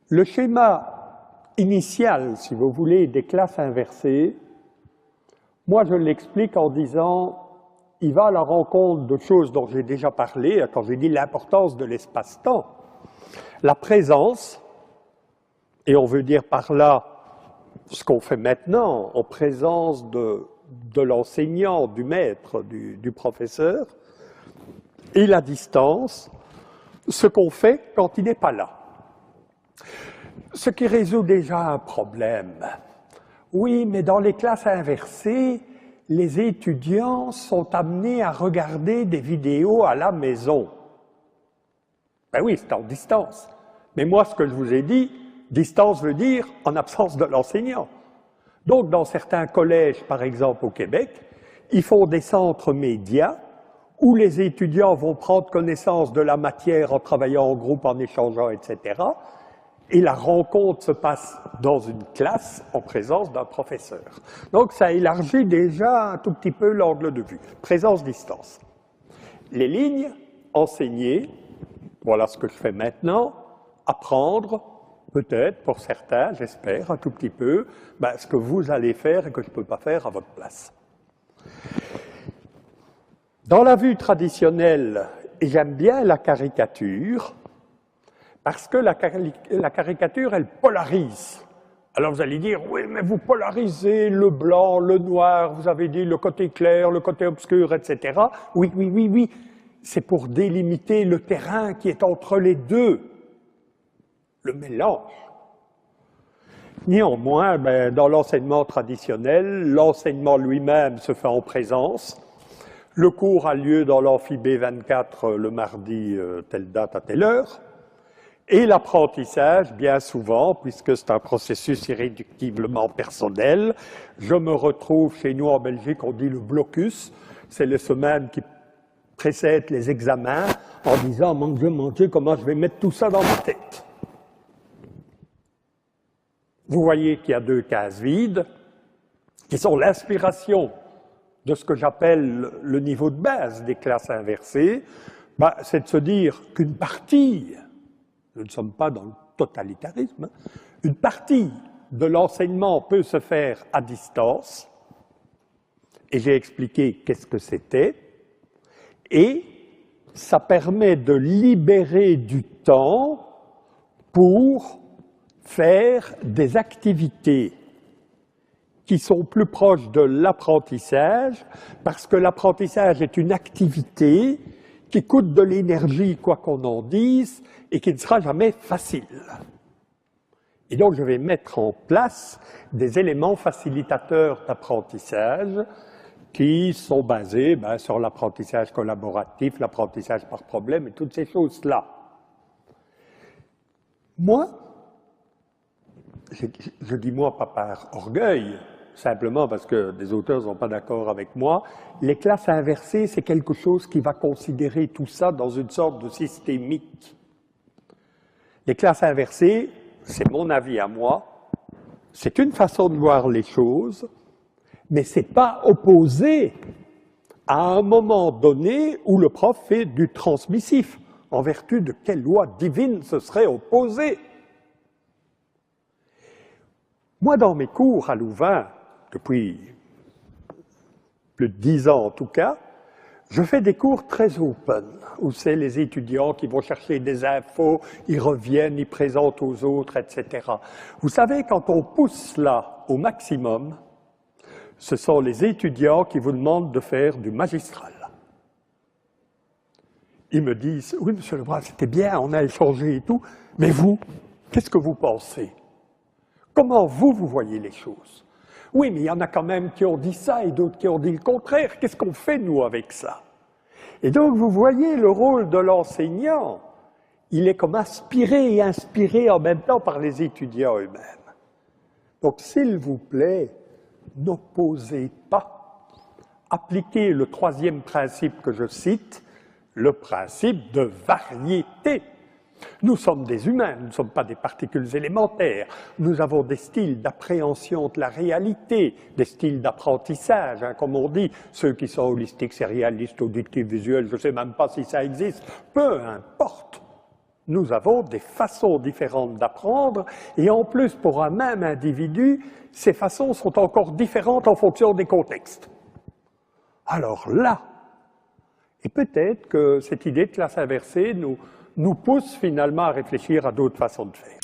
Le schéma initial, si vous voulez, des classes inversées, moi je l'explique en disant il va à la rencontre de choses dont j'ai déjà parlé quand j'ai dit l'importance de l'espace-temps. La présence, et on veut dire par là ce qu'on fait maintenant, en présence de l'enseignant, du maître, du professeur, et la distance, ce qu'on fait quand il n'est pas là. Ce qui résout déjà un problème. Oui, mais dans les classes inversées, les étudiants sont amenés à regarder des vidéos à la maison. Ben oui, c'est en distance. Mais moi, ce que je vous ai dit, distance veut dire en absence de l'enseignant. Donc, dans certains collèges, par exemple au Québec, ils font des centres médias où les étudiants vont prendre connaissance de la matière en travaillant en groupe, en échangeant, etc. Et la rencontre se passe dans une classe en présence d'un professeur. Donc, ça élargit déjà un tout petit peu l'angle de vue. Présence-distance. Les lignes, enseigner, voilà ce que je fais maintenant, apprendre, peut-être pour certains, j'espère, un tout petit peu, ce que vous allez faire et que je ne peux pas faire à votre place. Dans la vue traditionnelle, j'aime bien la caricature, parce que la caricature, elle polarise. Alors vous allez dire, oui, mais vous polarisez le blanc, le noir, vous avez dit le côté clair, le côté obscur, etc. Oui, oui, oui, oui, c'est pour délimiter le terrain qui est entre les deux, le mélange. Néanmoins, dans l'enseignement traditionnel, l'enseignement lui-même se fait en présence. Le cours a lieu dans l'amphi B24 le mardi, telle date à telle heure. Et l'apprentissage, bien souvent, puisque c'est un processus irréductiblement personnel, je me retrouve chez nous en Belgique, on dit le blocus, c'est les semaines qui précèdent les examens, en disant, mon Dieu, comment je vais mettre tout ça dans ma tête. Vous voyez qu'il y a deux cases vides, qui sont l'inspiration de ce que j'appelle le niveau de base des classes inversées, c'est de se dire qu'une partie, nous ne sommes pas dans le totalitarisme, une partie de l'enseignement peut se faire à distance, et j'ai expliqué qu'est-ce que c'était, et ça permet de libérer du temps pour faire des activités qui sont plus proches de l'apprentissage, parce que l'apprentissage est une activité qui coûte de l'énergie, quoi qu'on en dise, et qui ne sera jamais facile. Et donc, je vais mettre en place des éléments facilitateurs d'apprentissage qui sont basés sur l'apprentissage collaboratif, l'apprentissage par problème et toutes ces choses-là. Moi, je dis moi pas par orgueil, simplement parce que des auteurs ne sont pas d'accord avec moi, les classes inversées, c'est quelque chose qui va considérer tout ça dans une sorte de systémique. Les classes inversées, c'est mon avis à moi, c'est une façon de voir les choses, mais ce n'est pas opposé à un moment donné où le prof fait du transmissif. En vertu de quelle loi divine ce serait opposé? Moi, dans mes cours à Louvain, depuis plus de 10 ans en tout cas, je fais des cours très open, où c'est les étudiants qui vont chercher des infos, ils reviennent, ils présentent aux autres, etc. Vous savez, quand on pousse là au maximum, ce sont les étudiants qui vous demandent de faire du magistral. Ils me disent, oui, monsieur Lebras, c'était bien, on a échangé et tout, mais vous, qu'est-ce que vous pensez? Comment vous voyez les choses? Oui, mais il y en a quand même qui ont dit ça et d'autres qui ont dit le contraire. Qu'est-ce qu'on fait, nous, avec ça? Et donc, vous voyez le rôle de l'enseignant. Il est comme aspiré et inspiré en même temps par les étudiants eux-mêmes. Donc, s'il vous plaît, n'opposez pas. Appliquez le troisième principe que je cite, le principe de variété. Nous sommes des humains, nous ne sommes pas des particules élémentaires. Nous avons des styles d'appréhension de la réalité, des styles d'apprentissage, comme on dit, ceux qui sont holistiques, sérialistes, auditifs, visuels, je ne sais même pas si ça existe, peu importe. Nous avons des façons différentes d'apprendre, et en plus, pour un même individu, ces façons sont encore différentes en fonction des contextes. Alors là, et peut-être que cette idée de classe inversée nous pousse finalement à réfléchir à d'autres façons de faire.